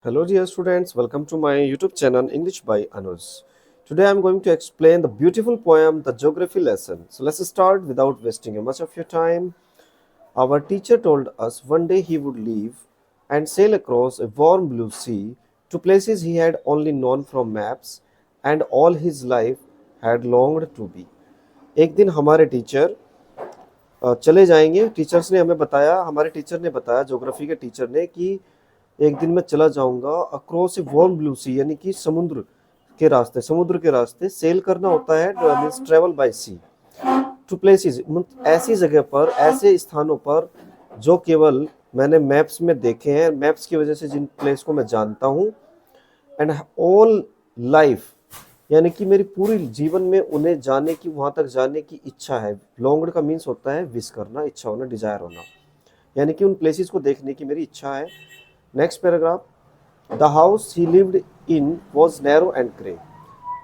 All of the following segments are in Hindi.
Hello, dear students. Welcome to my YouTube channel English by Anuj. Today I'm going to explain the beautiful poem, The Geography Lesson. So let's start without wasting much of your time. Our teacher told us one day he would leave and sail across a warm blue sea to places he had only known from maps and all his life had longed to be. एक दिन हमारे टीचर चले जाएंगे। टीचर्स ने हमें बताया, हमारे टीचर ने बताया, ज्योग्राफी के टीचर ने, कि एक दिन मैं चला जाऊंगा across a warm blue sea, यानी कि समुद्र के रास्ते सेल करना होता है, means travel by sea to places, ऐसी जगह पर, ऐसे स्थानों पर जो केवल मैंने मैप्स में देखे हैं, मैप्स की वजह से जिन प्लेस को मैं जानता हूँ, एंड ऑल लाइफ, यानी कि मेरी पूरी जीवन में उन्हें जाने की, वहां तक जाने की इच्छा है। लॉन्ग का मीन्स होता है विश करना, इच्छा होना, डिजायर होना, यानी कि उन प्लेसेस को देखने की मेरी इच्छा है। Next paragraph, the house he lived in was narrow and grey.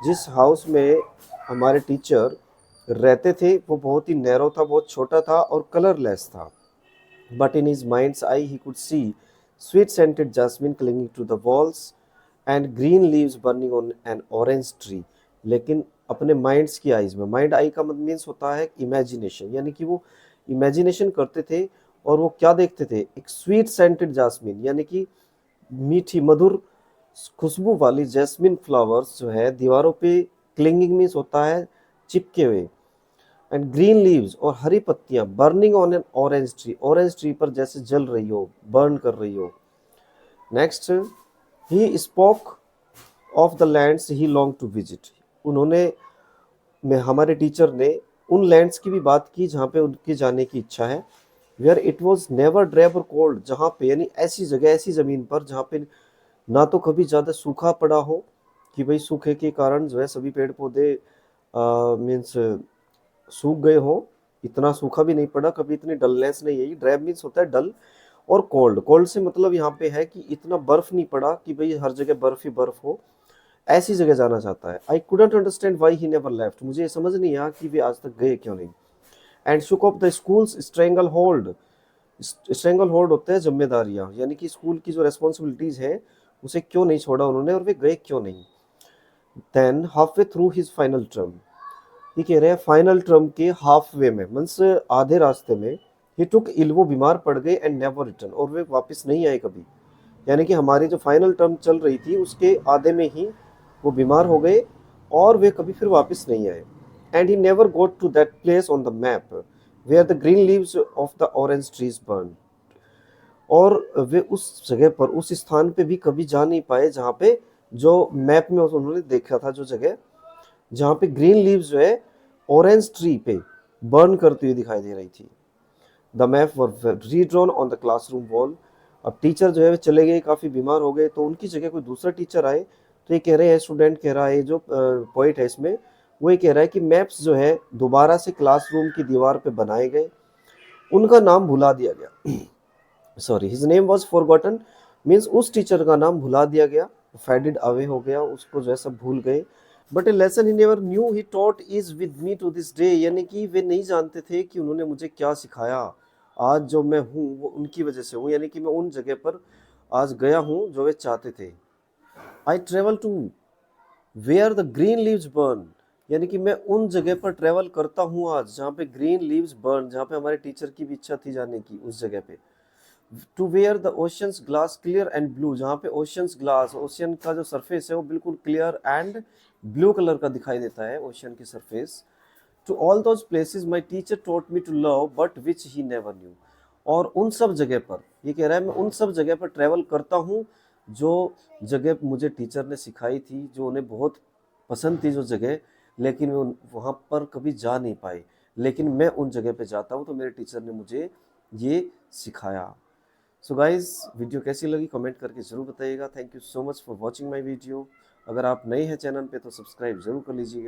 जिस हाउस में हमारे टीचर रहते थे वो बहुत ही नैरो था, बहुत छोटा था और कलरलेस था। But in his minds I he could see sweet scented jasmine clinging to the walls and green leaves burning on an orange tree. लेकिन अपने माइंड्स की आइज में, माइंड आई का मतलब मीन्स होता है इमेजिनेशन, यानी कि वो इमेजिनेशन करते थे और वो क्या देखते थे, एक स्वीट सेंटेड जैस्मिन, यानी कि मीठी मधुर खुशबू वाली जैस्मिन फ्लावर्स जो है दीवारों पे, क्लिंगिंग मीन्स होता है चिपके हुए, एंड ग्रीन लीव्स और हरी पत्तियां, burning on an orange tree पर जैसे जल रही हो, बर्न कर रही हो। Next, he spoke of the lands he long to visit. उन्होंने, में हमारे टीचर ने उन लैंड्स की भी बात की जहाँ पे उनके जाने की इच्छा है। Where it was never dry और कोल्ड, जहाँ पे, यानी ऐसी जगह, ऐसी ज़मीन पर जहाँ पे ना तो कभी ज़्यादा सूखा पड़ा हो, कि भाई सूखे के कारण जो है सभी पेड़ पौधे मीन्स सूख गए हो, इतना सूखा भी नहीं पड़ा कभी, इतनी डलनेस नहीं है। ड्राई मीन्स होता है डल, और कोल्ड, कोल्ड से मतलब यहाँ पे है कि इतना बर्फ नहीं पड़ा कि भाई हर जगह बर्फ ही बर्फ हो, ऐसी जगह जाना चाहता है। I couldn't understand why he never left, मुझे ये समझ नहीं आया कि वे आज तक गए क्यों नहीं। And shook off the schools stranglehold, stranglehold होते हैं जिम्मेदारियां, यानी कि स्कूल की जो रेस्पॉन्सिबिलिटीज है उसे क्यों नहीं छोड़ा उन्होंने, और वे गए क्यों नहीं। Than half way through his final term, ये कह रहे हैं फाइनल टर्म के हाफ वे में, मीन्स आधे रास्ते में, ही टुक इल, वो बीमार पड़ गए, एंड नेवर रिटर्न, और वे वापस नहीं आए कभी। यानी कि हमारी जो फाइनल टर्म चल रही थी उसके आधे में ही वो बीमार हो गए और वे कभी फिर वापस नहीं आए। And he never got to that place on the map where the green leaves of the orange trees burn, और वे उस जगह पर, उस स्थान पे भी कभी जा नहीं पाए जहाँ पे, जो मैप में उन्होंने देखा था, जो जगह जहाँ पे ग्रीन लीव्स जो है ऑरेंज ट्री पे बर्न करती हुई दिखाई दे रही थी। The map were redrawn on the classroom wall. अब टीचर जो है वे चले गए, काफ़ी बीमार हो गए, तो उनकी जगह कोई दूसरा टीचर आए। तो ये कह रहे हैं, स्टूडेंट कह रहा है, जो पोइट है इसमें, वो ये कह रहा है कि मैप्स जो है दोबारा से क्लासरूम की दीवार पे बनाए गए, उनका नाम भुला दिया गया। Sorry, his name was forgotten, means उस टीचर का नाम भुला दिया गया, फेडेड अवे हो गया, उसको जो है सब भूल गए। But a lesson he never knew he taught is with me to this day, यानी कि वे नहीं जानते थे कि उन्होंने मुझे क्या सिखाया। आज जो मैं हूँ वो उनकी वजह से हूँ, यानी कि मैं उन जगह पर आज गया हूँ जो वे चाहते थे। I travel to where the green leaves burn, यानी कि मैं उन जगह पर ट्रेवल करता हूँ आज जहाँ पे ग्रीन लीव्स बर्न, जहाँ पे हमारे टीचर की भी इच्छा थी जाने की, उस जगह पे। To where the oceans glass clear and blue, जहाँ पे ओशंस ग्लास, ओशियन का जो सरफेस है वो बिल्कुल क्लियर एंड ब्लू कलर का दिखाई देता है, ओशियन की surface. To all those places my teacher taught me to love but which he never knew, और उन सब जगह पर, ये कह रहा है, मैं उन सब जगह पर ट्रैवल करता हूँ जो जगह मुझे टीचर ने सिखाई थी, जो उन्हें बहुत पसंद थी जो जगह, लेकिन वे वहाँ पर कभी जा नहीं पाए, लेकिन मैं उन जगह पे जाता हूँ, तो मेरे टीचर ने मुझे ये सिखाया। सो गाइज, वीडियो कैसी लगी कमेंट करके ज़रूर बताइएगा। Thank you so much for watching my video. अगर आप नए हैं चैनल पे तो सब्सक्राइब जरूर कर लीजिएगा।